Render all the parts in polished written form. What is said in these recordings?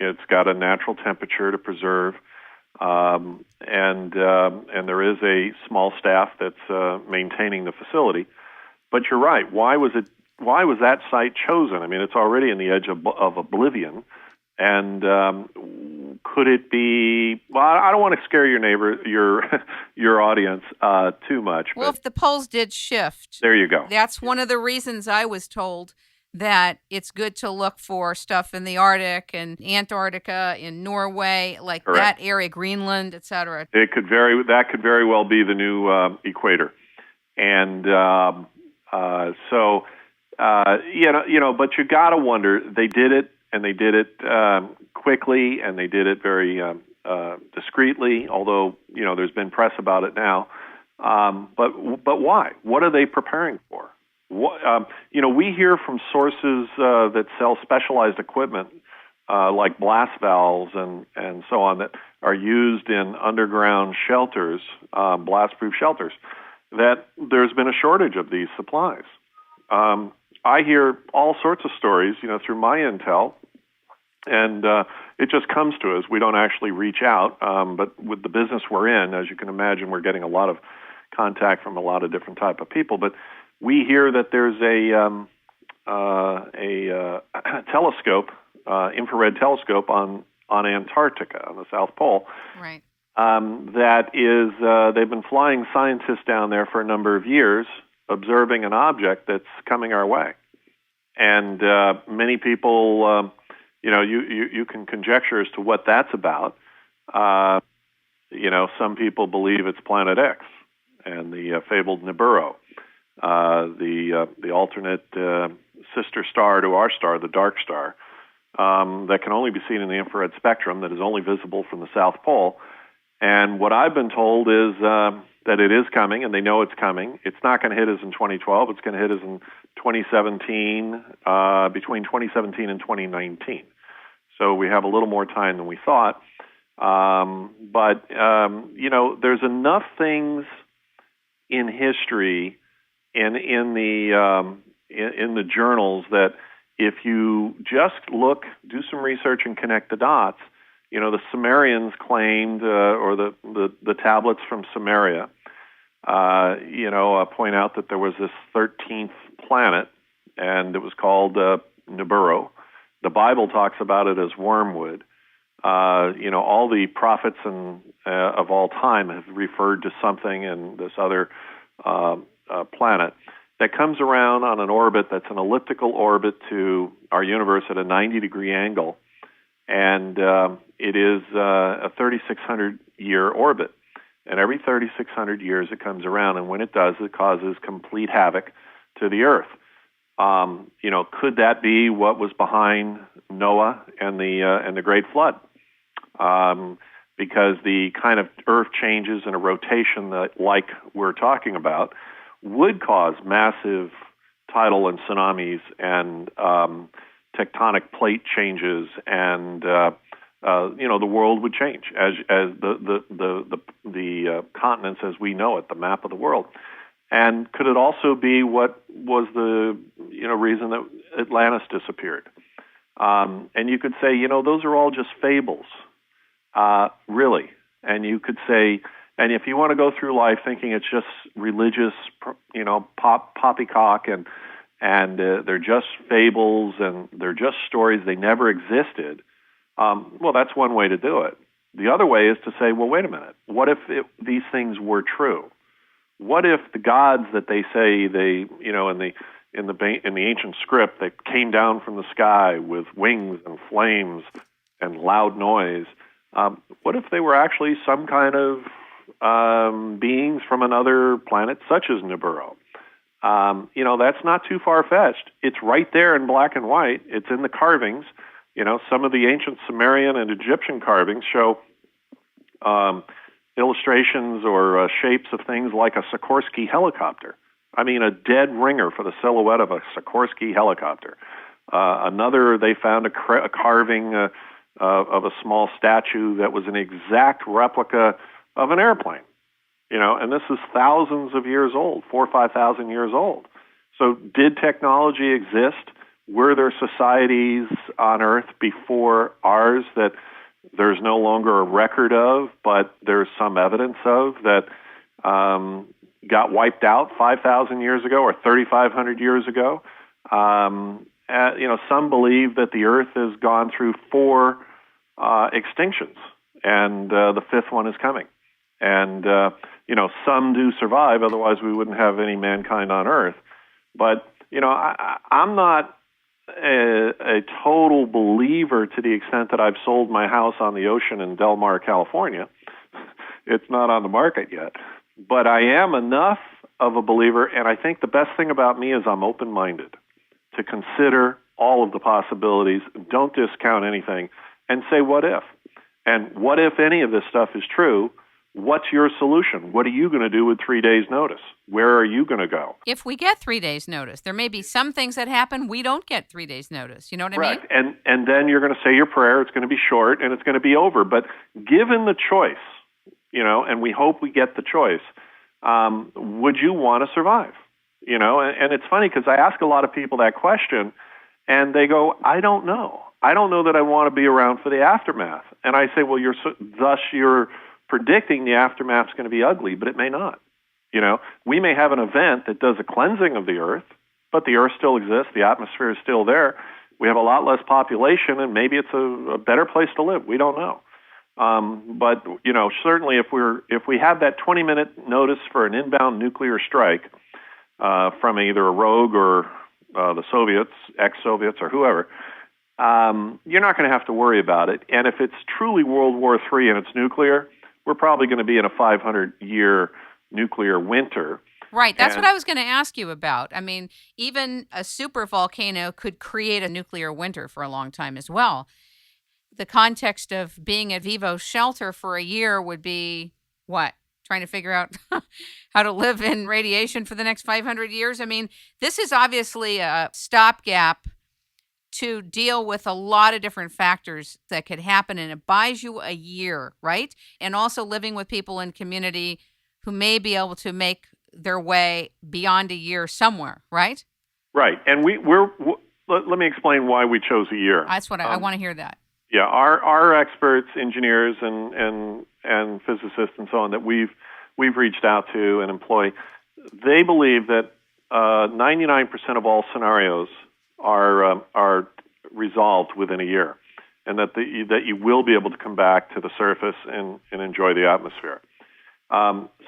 It's got a natural temperature to preserve, and there is a small staff that's maintaining the facility. But you're right. Why was that site chosen? I mean, it's already in the edge of oblivion. And could it be? Well, I don't want to scare your audience too much. Well, if the poles did shift, there you go. That's one of the reasons I was told that it's good to look for stuff in the Arctic and Antarctica, in Norway, like Correct. that area, Greenland, etc. That could very well be the new equator, and but you got to wonder. They did it. And they did it quickly, and they did it very discreetly. Although there's been press about it now. But why? What are they preparing for? We hear from sources that sell specialized equipment like blast valves and so on that are used in underground shelters, blast-proof shelters, that there's been a shortage of these supplies. I hear all sorts of stories, through my intel, and it just comes to us. We don't actually reach out, but with the business we're in, as you can imagine, we're getting a lot of contact from a lot of different type of people. But we hear that there's a telescope, infrared telescope on Antarctica, on the South Pole. Right. That is, they've been flying scientists down there for a number of years, observing an object that's coming our way. And many people, you can conjecture as to what that's about. Some people believe it's Planet X and the fabled Nibiru, the alternate sister star to our star, the dark star, that can only be seen in the infrared spectrum, that is only visible from the South Pole. And what I've been told is that it is coming, and they know it's coming. It's not going to hit us in 2012. It's going to hit us in 2017, between 2017 and 2019. So we have a little more time than we thought. But there's enough things in history and in the journals that if you just do some research and connect the dots, the Sumerians claimed, or the tablets from Sumeria, point out that there was this 13th planet, and it was called Nibiru. The Bible talks about it as wormwood. All the prophets of all time have referred to something in this other planet that comes around on an orbit that's an elliptical orbit to our universe at a 90-degree angle, and it is a 3,600-year orbit. And every 3,600 years it comes around, and when it does, it causes complete havoc to the Earth. Could that be what was behind Noah and the Great Flood? Because the kind of Earth changes in a rotation that, like we're talking about, would cause massive tidal and tsunamis and tectonic plate changes, and the world would change as the continents as we know it, the map of the world. And could it also be what was the reason that Atlantis disappeared? And you could say, those are all just fables, really. And you could say, and if you want to go through life thinking it's just religious, poppycock, and they're just fables and they're just stories, they never existed. Well, that's one way to do it. The other way is to say, well, wait a minute. What if these things were true? What if the gods that they say they, in the ancient script, that came down from the sky with wings and flames and loud noise? What if they were actually some kind of beings from another planet, such as Nibiru? That's not too far-fetched. It's right there in black and white. It's in the carvings. Some of the ancient Sumerian and Egyptian carvings show illustrations or shapes of things like a Sikorsky helicopter. I mean, a dead ringer for the silhouette of a Sikorsky helicopter. Another, they found a carving of a small statue that was an exact replica of an airplane. And this is thousands of years old, 4,000 or 5,000 years old. So did technology exist Were there societies on Earth before ours that there's no longer a record of, but there's some evidence of that got wiped out 5,000 years ago or 3,500 years ago? Some believe that the Earth has gone through 4 extinctions, and the 5th one is coming. And, some do survive, otherwise we wouldn't have any mankind on Earth. But, I'm not a total believer to the extent that I've sold my house on the ocean in Del Mar, California. It's not on the market yet. But I am enough of a believer, and I think the best thing about me is I'm open-minded to consider all of the possibilities, don't discount anything, and say, what if? And what if any of this stuff is true? What's your solution? What are you going to do with 3 days' notice? Where are you going to go? If we get 3 days' notice, there may be some things that happen we don't get 3 days' notice. You know what I mean? Right. And then you're going to say your prayer. It's going to be short, and it's going to be over. But given the choice, and we hope we get the choice, would you want to survive? And it's funny because I ask a lot of people that question, and they go, I don't know. I don't know that I want to be around for the aftermath. And I say, well, you're predicting the aftermath's going to be ugly, but it may not. We may have an event that does a cleansing of the Earth, but the Earth still exists. The atmosphere is still there. We have a lot less population, and maybe it's a better place to live. We don't know. But certainly if we have that 20-minute notice for an inbound nuclear strike from either a rogue or the Soviets, ex-Soviets, or whoever, you're not going to have to worry about it. And if it's truly World War III and it's nuclear, we're probably going to be in a 500-year nuclear winter. Right. That's what I was going to ask you about. I mean, even a super volcano could create a nuclear winter for a long time as well. The context of being at Vivos Shelter for a year would be what? Trying to figure out how to live in radiation for the next 500 years? I mean, this is obviously a stopgap to deal with a lot of different factors that could happen, and it buys you a year, right? And also living with people in community who may be able to make their way beyond a year somewhere, right? Right. And let me explain why we chose a year. That's what I want to hear that. Yeah, our experts, engineers, and physicists, and so on that we've reached out to and employ, they believe that 99% of all scenarios are resolved within a year, and that you will be able to come back to the surface and enjoy the atmosphere.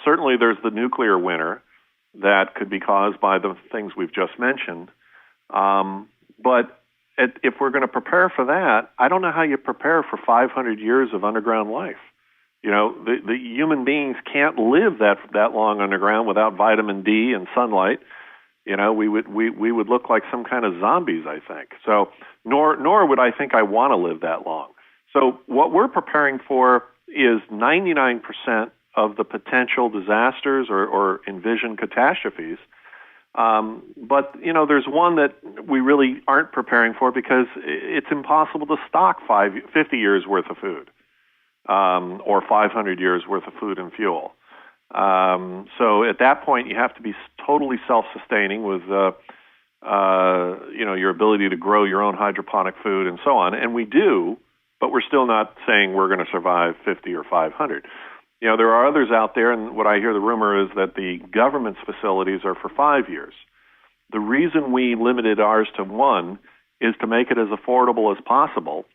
Certainly, there's the nuclear winter that could be caused by the things we've just mentioned, but if we're going to prepare for that, I don't know how you prepare for 500 years of underground life. The human beings can't live that long underground without vitamin D and sunlight. We would look like some kind of zombies, I think. So, nor would I think I want to live that long. So, what we're preparing for is 99% of the potential disasters or envisioned catastrophes. But there's one that we really aren't preparing for because it's impossible to stock 50 years worth of food, or 500 years worth of food and fuel. So at that point, you have to be totally self-sustaining with, your ability to grow your own hydroponic food and so on. And we do, but we're still not saying we're going to survive 50 or 500. There are others out there, and what I hear the rumor is that the government's facilities are for 5 years. The reason we limited ours to 1 is to make it as affordable as possible.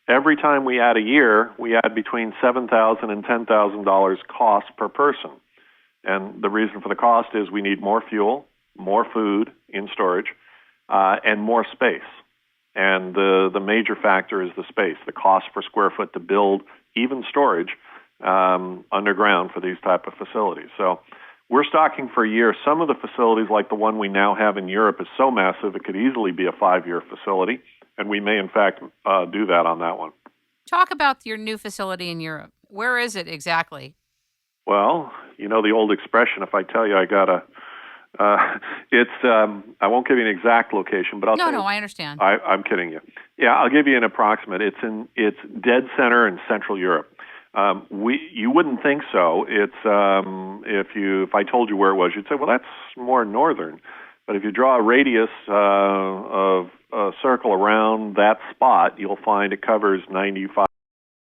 Every time we add a year, we add between $7,000 and $10,000 cost per person. And the reason for the cost is we need more fuel, more food in storage, and more space. And the major factor is the space, the cost per square foot to build even storage underground for these type of facilities. So we're stocking for a year. Some of the facilities, like the one we now have in Europe, is so massive it could easily be a 5-year facility, and we may, in fact, do that on that one. Talk about your new facility in Europe. Where is it exactly? Well, the old expression, if I tell you I got a... I won't give you an exact location, but I'll tell you. No, I understand. I'm kidding you. Yeah, I'll give you an approximate. It's dead center in Central Europe. You wouldn't think so. It's if I told you where it was, you'd say, well, that's more northern. But if you draw a radius of a circle around that spot, you'll find it covers 95